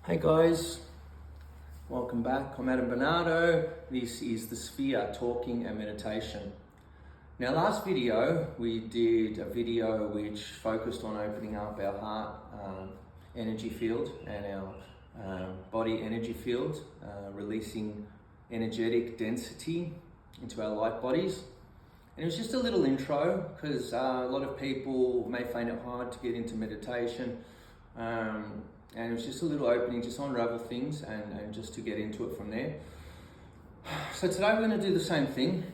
Hey guys, welcome back. I'm Adam Bernardo. This is the Sphere Talking and Meditation. Now, last video we did a video which focused on opening up our heart energy field and our body energy field, releasing energetic density into our light bodies. And it was just a little intro because a lot of people may find it hard to get into meditation. And it was just a little opening, just unravel things and just to get into it from there. So today we're going to do the same thing,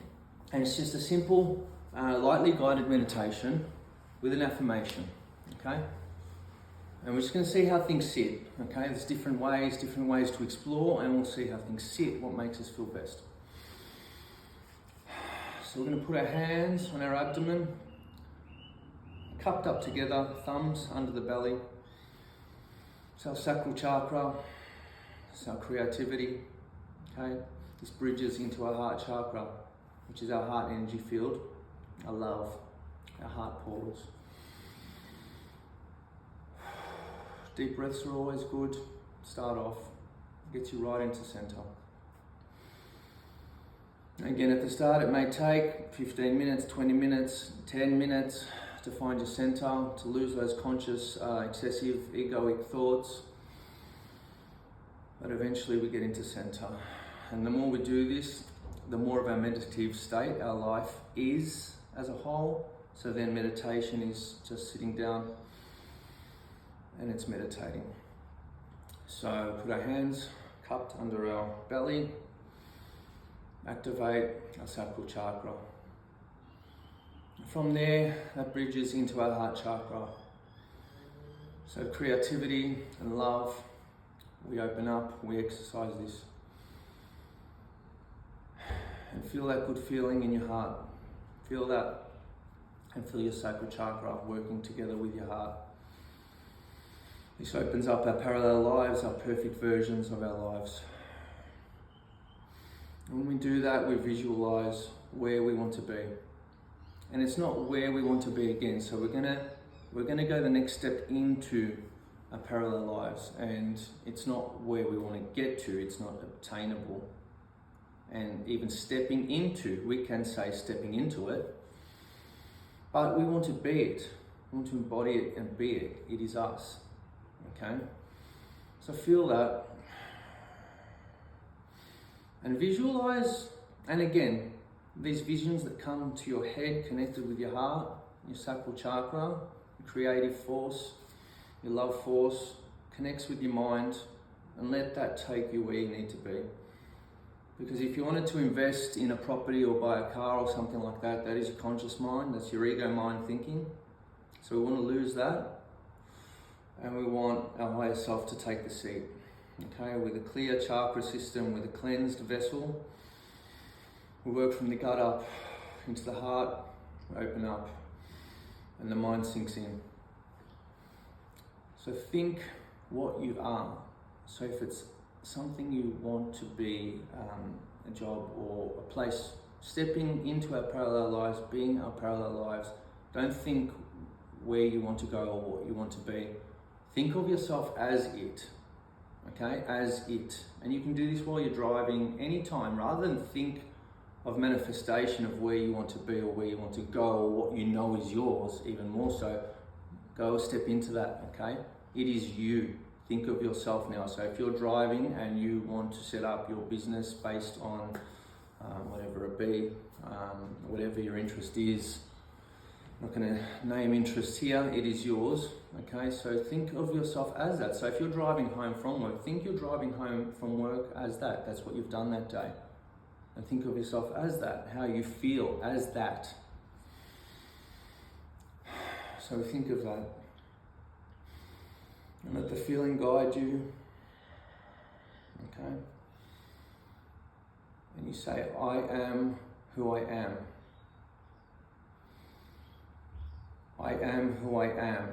and it's just a simple, lightly guided meditation with an affirmation, okay? And we're just going to see how things sit, okay? There's different ways to explore, and we'll see how things sit, what makes us feel best. So we're going to put our hands on our abdomen, cupped up together, thumbs under the belly. It's our sacral chakra, it's our creativity, okay? This bridges into our heart chakra, which is our heart energy field, our love, our heart portals. Deep breaths are always good. Start off, gets you right into center. Again, at the start, it may take 15 minutes, 20 minutes, 10 minutes, to find your center, to lose those conscious, excessive, egoic thoughts. But eventually we get into center. And the more we do this, the more of our meditative state our life is as a whole. So then meditation is just sitting down and it's meditating. So put our hands cupped under our belly, activate our sacral chakra. From there, that bridges into our heart chakra. So creativity and love, we open up, we exercise this. And feel that good feeling in your heart. Feel that and feel your sacral chakra working together with your heart. This opens up our parallel lives, our perfect versions of our lives. And when we do that, we visualize where we want to be. And it's not where we want to be again. So we're gonna go the next step into our parallel lives, and it's not where we want to get to. It's not obtainable. And even stepping into, we can say stepping into it, but we want to be it. We want to embody it and be it. It is us. Okay. So feel that, and visualize. And again, these visions that come to your head connected with your heart, your sacral chakra, your creative force, your love force, connects with your mind, and let that take you where you need to be. Because if you wanted to invest in a property or buy a car or something like that, that is your conscious mind, that's your ego mind thinking. So we want to lose that, and we want our higher self to take the seat. Okay, with a clear chakra system, with a cleansed vessel, we work from the gut up into the heart, open up, and the mind sinks in. So think what you are. So if it's something you want to be, a job or a place, stepping into our parallel lives, being our parallel lives, don't think where you want to go or what you want to be. Think of yourself as it, okay, as it. And you can do this while you're driving, anytime, rather than think of manifestation of where you want to be or where you want to go or what you know is yours. Even more so, go a step into that, okay? It is you. Think of yourself now. So if you're driving and you want to set up your business based on whatever it be, whatever your interest is, I'm not going to name interest here, it is yours, okay? So think of yourself as that. So if you're driving home from work, think you're driving home from work as that. That's what you've done that day. And think of yourself as that, how you feel as that. So think of that. And let the feeling guide you. Okay? And you say, I am who I am. I am who I am.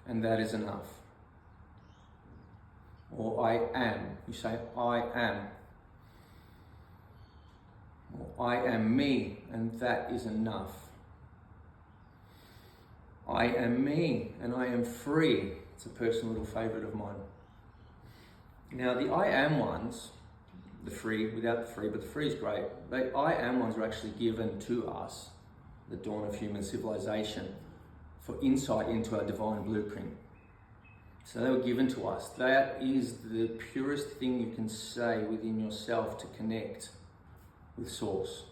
And that is enough. Or I am. You say, I am. I am me, and that is enough. I am me and I am free. It's a personal little favourite of mine. Now the I am ones, the free, without the free, but the free is great. The I am ones are actually given to us, the dawn of human civilization, for insight into our divine blueprint. So they were given to us. That is the purest thing you can say within yourself to connect with Source,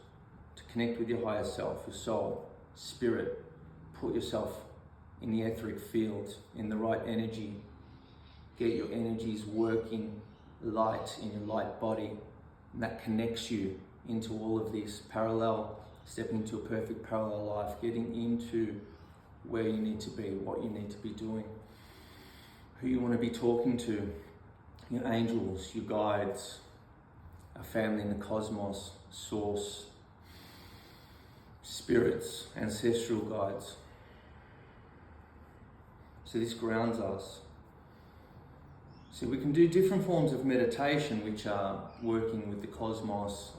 to connect with your higher self, your soul, spirit. Put yourself in the etheric field, in the right energy. Get your energies working light in your light body. And that connects you into all of this parallel, stepping into a perfect parallel life, getting into where you need to be, what you need to be doing, who you want to be talking to, your angels, your guides, a family in the cosmos, Source, spirits, ancestral guides. So this grounds us. So we can do different forms of meditation, which are working with the cosmos,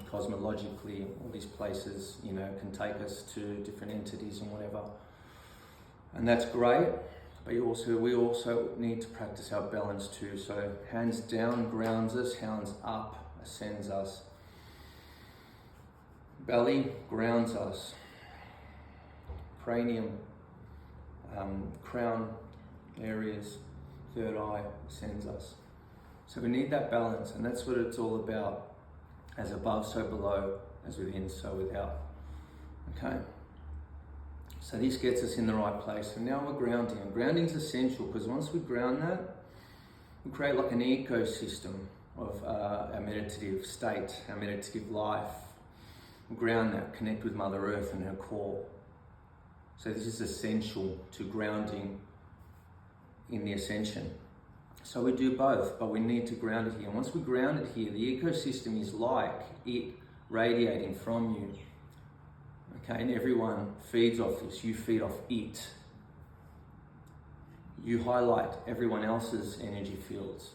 cosmologically. All these places, can take us to different entities and whatever. And that's great. But we also need to practice our balance too. So hands down grounds us, hands up ascends us. Belly grounds us. Cranium, crown areas, third eye ascends us. So we need that balance, and that's what it's all about. As above, so below, as within, so without. Okay? So this gets us in the right place. And now we're grounding. And grounding is essential, because once we ground that, we create like an ecosystem of our meditative state, our meditative life. We ground that, connect with Mother Earth and her core. So this is essential to grounding in the ascension. So we do both, but we need to ground it here. And once we ground it here, the ecosystem is like it radiating from you. Okay, and everyone feeds off this. You feed off it. You highlight everyone else's energy fields.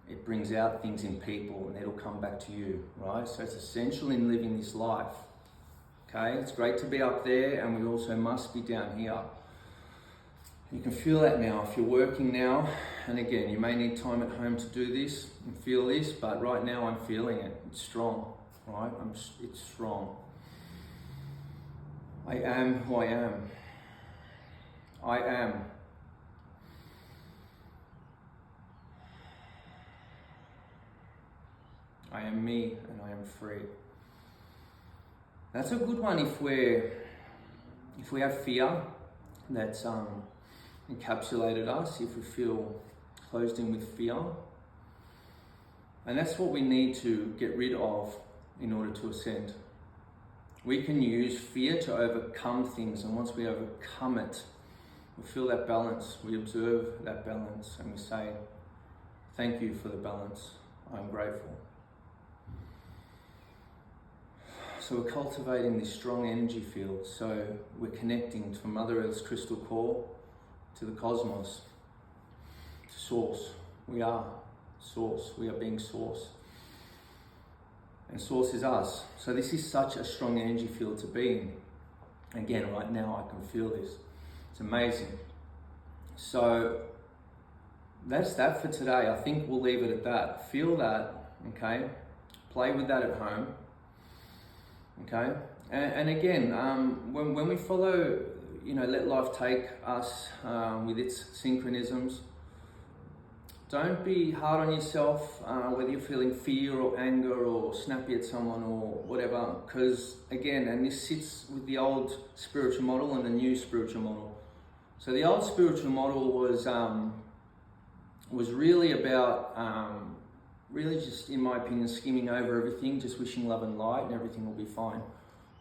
It brings out things in people and it'll come back to you, right? So it's essential in living this life. Okay, it's great to be up there, and we also must be down here. You can feel that now if you're working now. And again, you may need time at home to do this and feel this, but right now I'm feeling it. It's strong, right? It's strong. I am who I am. I am. I am me and I am free. That's a good one if we have fear that's encapsulated us, if we feel closed in with fear. And that's what we need to get rid of in order to ascend. We can use fear to overcome things, and once we overcome it, we feel that balance, we observe that balance, and we say, thank you for the balance, I'm grateful. So we're cultivating this strong energy field. So we're connecting from Mother Earth's crystal core to the cosmos, to Source. We are Source. We are being Source. And Source is us. So this is such a strong energy field to be in. Again, right now I can feel this. It's amazing. So that's that for today. I think we'll leave it at that. Feel that, okay? Play with that at home. Okay, and again, when we follow, let life take us with its synchronisms, don't be hard on yourself, whether you're feeling fear or anger or snappy at someone or whatever, because again, and this sits with the old spiritual model and the new spiritual model. So the old spiritual model was really about, really just, in my opinion, skimming over everything, just wishing love and light and everything will be fine.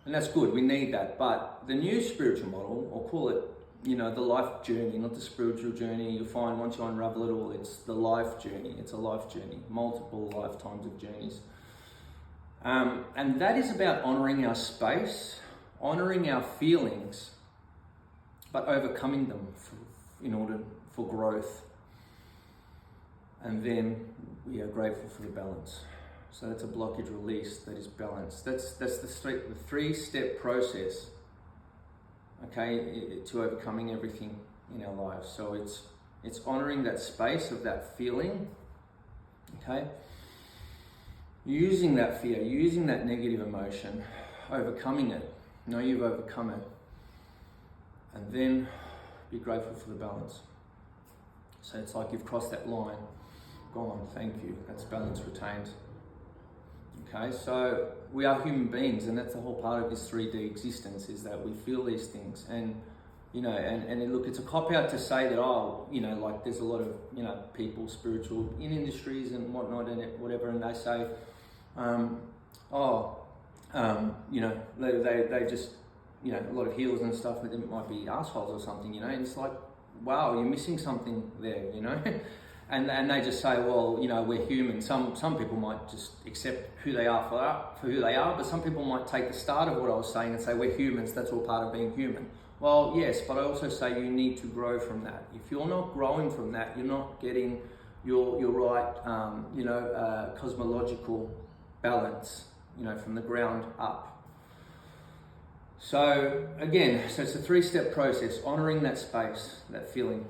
And that's good, we need that. But the new spiritual model, or call it, the life journey, not the spiritual journey, you'll find once you unravel it all, it's the life journey. It's a life journey, multiple lifetimes of journeys. And that is about honouring our space, honouring our feelings, but overcoming them in order for growth. And then we are grateful for the balance. So that's a blockage release, that is balance. That's the three-step process okay, to overcoming everything in our lives. So it's honoring that space of that feeling, okay? Using that fear, using that negative emotion, overcoming it. Know you've overcome it. And then be grateful for the balance. So it's like you've crossed that line. Gone, thank you. That's balance retained. Okay, so we are human beings, and that's the whole part of this 3D existence, is that we feel these things. And you know, and look, it's a cop-out to say that, oh, you know, like there's a lot of, you know, people, spiritual, in industries and whatnot and whatever, and they say, you know, they just, you know, a lot of healers and stuff, but it might be assholes or something, you know, and it's like, wow, you're missing something there, you know. And they just say, well, you know, we're human. Some people might just accept who they are for who they are, but some people might take the start of what I was saying and say, we're humans, that's all part of being human. Well, yes, but I also say you need to grow from that. If you're not growing from that, you're not getting your right, you know, cosmological balance, you know, from the ground up. So again, so it's a 3-step process: honoring that space, that feeling,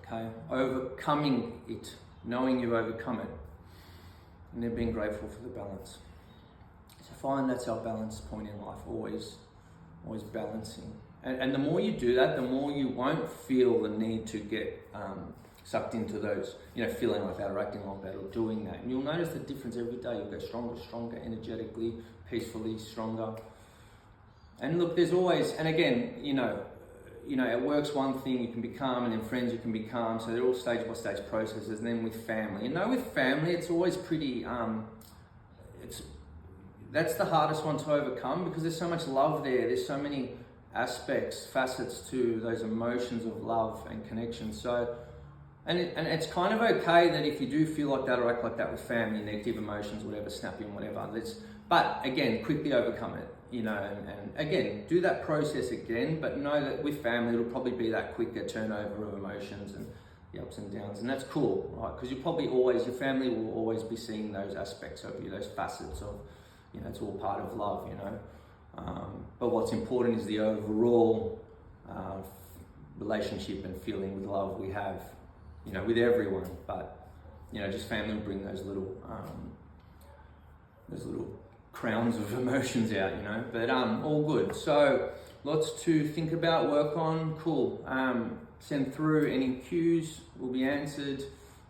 okay, overcoming it, knowing you've overcome it, and then being grateful for the balance. So find that's our balance point in life, always balancing. And the more you do that, the more you won't feel the need to get sucked into those, you know, feeling like that or acting like that or doing that. And you'll notice the difference every day. You'll get stronger, energetically, peacefully, stronger. And look, there's always, and again, you know, at work's one thing, you can be calm, and then friends you can be calm. So they're all stage by stage processes. And then with family, you know, with family, it's always pretty, that's the hardest one to overcome, because there's so much love there. There's so many aspects, facets to those emotions of love and connection. So, and it's kind of okay that if you do feel like that or act like that with family, negative emotions, whatever, snapping, whatever, but again, quickly overcome it, you know, and again, do that process again, but know that with family, it'll probably be that quicker turnover of emotions and the ups and downs, and that's cool, right? Because your family will always be seeing those aspects of you, those facets of, you know, it's all part of love, you know. But what's important is the overall relationship and feeling with love we have, you know, with everyone. But, you know, just family will bring those little crowns of emotions out, you know. But all good. So lots to think about, work on. Cool. Send through any cues, will be answered.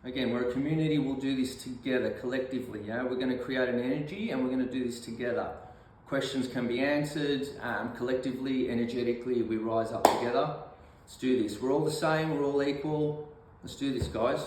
Again, we're a community. We'll do this together, collectively. Yeah, we're going to create an energy, and we're going to do this together. Questions can be answered collectively, energetically. We rise up together. Let's do this. We're all the same. We're all equal. Let's do this, guys.